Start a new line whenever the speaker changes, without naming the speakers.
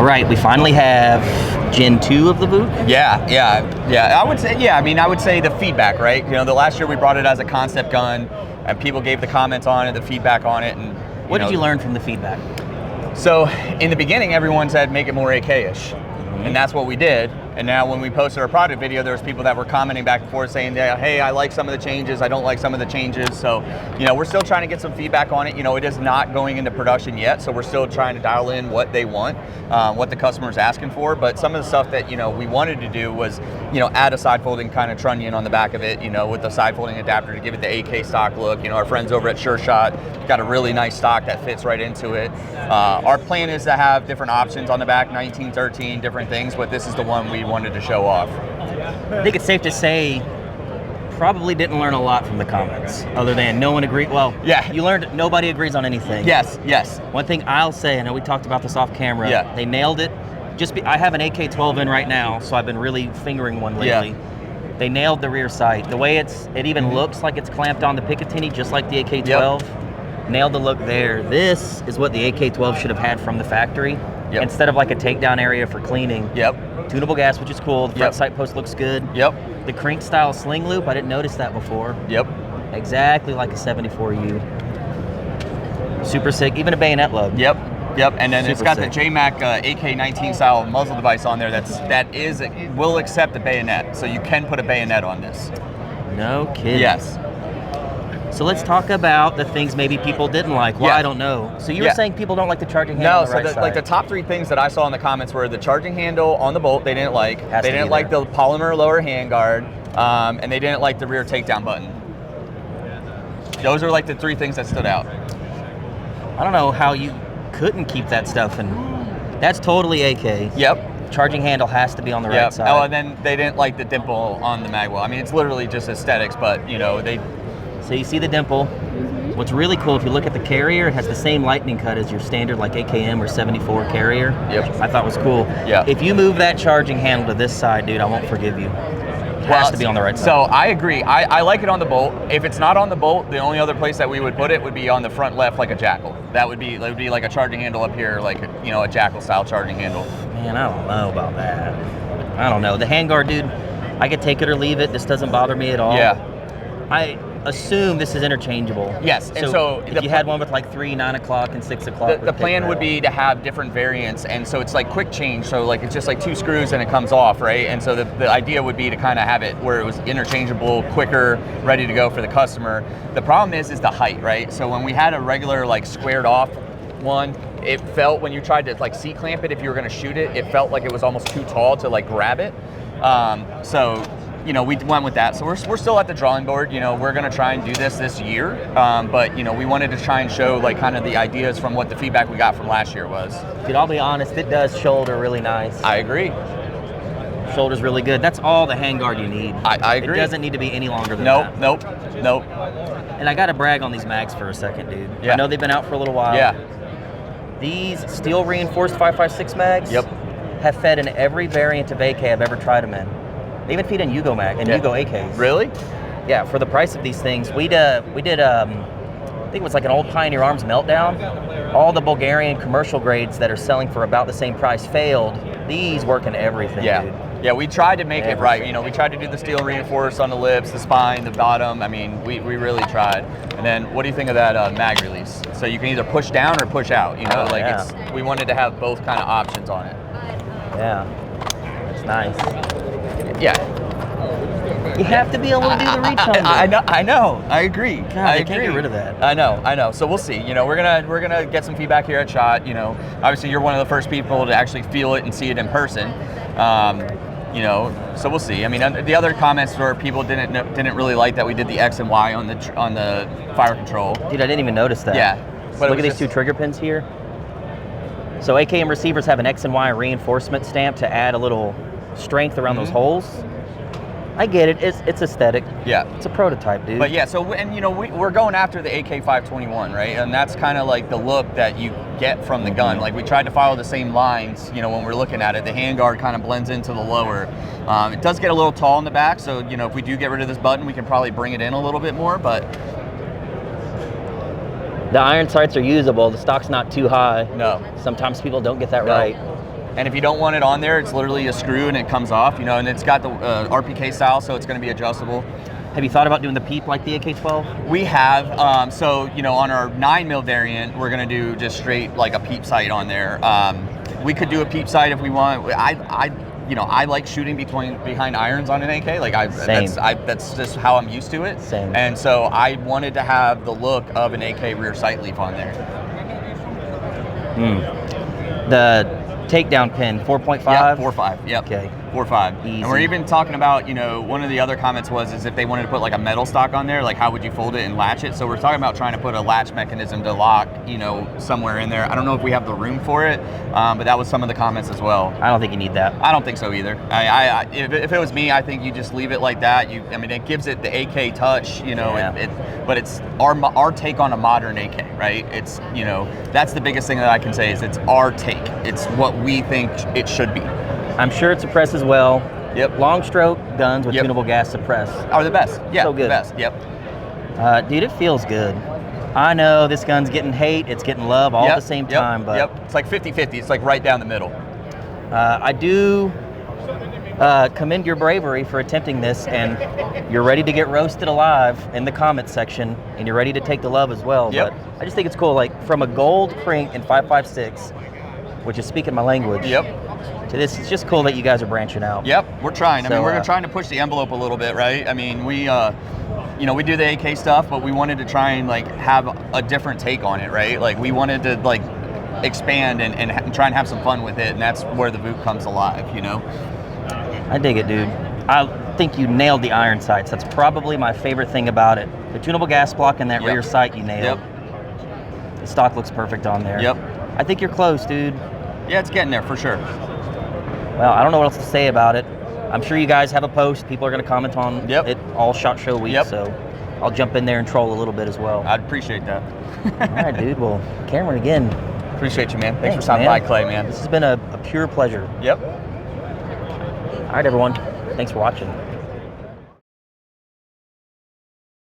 All right, we finally have Gen 2 of the VUK.
Yeah. I would say the feedback, right? You know, the last year we brought it as a concept gun, and people gave the comments on it, the feedback on it, and
what did you learn from the feedback?
So in the beginning, everyone said make it more AK-ish, and that's what we did. And now when we posted our product video, there was people that were commenting back and forth saying, hey, I like some of the changes, I don't like some of the changes. So, you know, we're still trying to get some feedback on it. You know, it is not going into production yet, so we're still trying to dial in what they want, what the customer's asking for. But some of the stuff that, you know, we wanted to do was, you know, add a side folding kind of trunnion on the back of it, you know, with the side folding adapter to give it the AK stock look. You know, our friends over at Sure Shot got a really nice stock that fits right into it. Our plan is to have different options on the back, 1913, different things, but this is the one we wanted to show off.
I think it's safe to say probably didn't learn a lot from the comments, other than no one agreed. Well,
yeah,
you learned nobody agrees on anything.
Yes.
One thing I'll say, I know we talked about this off camera, they nailed it. I have an AK-12 in right now, so I've been really fingering one lately. Yeah. They nailed the rear sight. The way it even looks like it's clamped on the Picatinny, just like the AK-12. Yep. Nailed the look there. This is what the AK-12 should have had from the factory. Yep. Instead of like a takedown area for cleaning.
Yep.
Tunable gas, which is cool. The front sight post looks good.
Yep.
The crank style sling loop, I didn't notice that before.
Yep.
Exactly like a 74U. Super sick. Even a bayonet lug.
Yep. And then it's got the JMac AK-19 style muzzle device on there that will accept a bayonet, so you can put a bayonet on this.
No kidding.
Yes.
So let's talk about the things maybe people didn't like. Well, I don't know. So you were saying people don't like the charging handle on the right side.
Like the top three things that I saw in the comments were the charging handle on the bolt they didn't like. They didn't like the polymer lower handguard, and they didn't like the rear takedown button. Those are like the three things that stood out.
I don't know how you couldn't keep that stuff, and that's totally AK.
Yep.
Charging handle has to be on the right side.
Oh, and then they didn't like the dimple on the magwell. I mean, it's literally just aesthetics, but you know,
So you see the dimple. What's really cool, if you look at the carrier, it has the same lightning cut as your standard like AKM or 74 carrier.
Yep.
I thought was cool.
Yeah.
If you move that charging handle to this side, dude, I won't forgive you. It has to be on the right side.
So I agree. I like it on the bolt. If it's not on the bolt, the only other place that we would put it would be on the front left, like a Jackal. That would be like a charging handle up here, like a Jackal style charging handle.
Man, I don't know about that. I don't know. The handguard, dude, I could take it or leave it. This doesn't bother me at all.
Yeah.
I assume this is interchangeable.
Yes, and so
if you had one with like 3, 9 o'clock, and 6 o'clock.
The plan would be to have different variants, and so it's like quick change. So like it's just like 2 screws and it comes off, right? And so the idea would be to kind of have it where it was interchangeable, quicker, ready to go for the customer. The problem is the height, right? So when we had a regular like squared off one, it felt when you tried to like seat clamp it, if you were going to shoot it, it felt like it was almost too tall to like grab it. So you know, we went with that. So we're still at the drawing board. You know, we're going to try and do this year. But, you know, we wanted to try and show, like, kind of the ideas from what the feedback we got from last year was.
Dude, I'll be honest, it does shoulder really nice.
I agree.
Shoulder's really good. That's all the handguard you need.
I agree.
It doesn't need to be any longer than that.
Nope.
And I got to brag on these mags for a second, dude.
Yeah.
I know they've been out for a little while.
Yeah.
These steel reinforced 5.56 mags have fed in every variant of AK I've ever tried them in. They even feed in Yugo Mag and Yugo AKs.
Really?
Yeah, for the price of these things. We did, I think it was like an old Pioneer Arms meltdown. All the Bulgarian commercial grades that are selling for about the same price failed. These work in everything, dude.
Yeah, we tried to make it right. You know, we tried to do the steel reinforced on the lips, the spine, the bottom. I mean, we really tried. And then what do you think of that mag release? So you can either push down or push out, you know? We wanted to have both kind of options on it.
Yeah, that's nice.
Yeah.
You have to be able to do the reach on them.
I know. I agree.
God, I can't get rid of that.
I know. So we'll see. You know, we're gonna get some feedback here at SHOT. You know, obviously you're one of the first people to actually feel it and see it in person. You know, so we'll see. I mean, the other comments were people didn't really like that we did the X and Y on the fire control.
Dude, I didn't even notice that.
Yeah.
So look at these 2 trigger pins here. So AKM receivers have an X and Y reinforcement stamp to add a little strength around those holes. I get it. It's aesthetic.
Yeah.
It's a prototype, dude.
But yeah, so, and you know, we're going after the AK-521, right? And that's kind of like the look that you get from the gun. Like we tried to follow the same lines, you know, when we're looking at it. The handguard kind of blends into the lower. It does get a little tall in the back, so, you know, if we do get rid of this button, we can probably bring it in a little bit more, but...
The iron sights are usable. The stock's not too high.
No.
Sometimes people don't get that right.
And if you don't want it on there, it's literally a screw and it comes off, you know, and it's got the RPK style, so it's going to be adjustable.
Have you thought about doing the peep like the AK-12?
We have. So, you know, on our 9mm variant, we're going to do just straight like a peep sight on there. We could do a peep sight if we want. You know, I like shooting behind irons on an AK. Like that's just how I'm used to it.
Same.
And so I wanted to have the look of an AK rear sight leaf on there.
The takedown pin, 4.5?
Yeah, 4.5. Yep.
Okay.
4.5.
Easy.
And we're even talking about, you know, one of the other comments was if they wanted to put like a metal stock on there, like how would you fold it and latch it? So we're talking about trying to put a latch mechanism to lock, you know, somewhere in there. I don't know if we have the room for it, but that was some of the comments as well.
I don't think you need that.
I don't think so either. If it was me, I think you just leave it like that. I mean, it gives it the AK touch, you know, but it's our take on a modern AK, right? It's, you know, that's the biggest thing that I can say is it's our take. It's what we think it should be.
I'm sure it suppresses well.
Yep.
Long stroke guns with tunable gas suppress.
Are the best. Yeah,
so good.
The best. Yep.
Dude, it feels good. I know this gun's getting hate, it's getting love all at the same time, but
it's like 50-50. It's like right down the middle.
I do commend your bravery for attempting this, and you're ready to get roasted alive in the comments section, and you're ready to take the love as well.
Yep.
But I just think it's cool, like from a gold crank in 5.56, which is speaking my language.
Yep.
To this, it's just cool that you guys are branching out.
Yep, we're trying.
So,
I mean, we're trying to push the envelope a little bit, right? I mean, we, you know, we do the AK stuff, but we wanted to try and like have a different take on it, right? Like we wanted to like expand and try and have some fun with it, and that's where the VUK comes alive, you know?
I dig it, dude. I think you nailed the iron sights. That's probably my favorite thing about it. The tunable gas block and that rear sight you nailed. The stock looks perfect on there.
Yep.
I think you're close, dude.
Yeah, it's getting there for sure.
Well, I don't know what else to say about it. I'm sure you guys have a post. People are going to comment on it all SHOT Show week, so I'll jump in there and troll a little bit as well.
I'd appreciate that.
All right, dude. Well, Cameron, again.
Appreciate you, man. Thanks for stopping by, Clay, man.
This has been a pure pleasure.
Yep.
All right, everyone. Thanks for watching.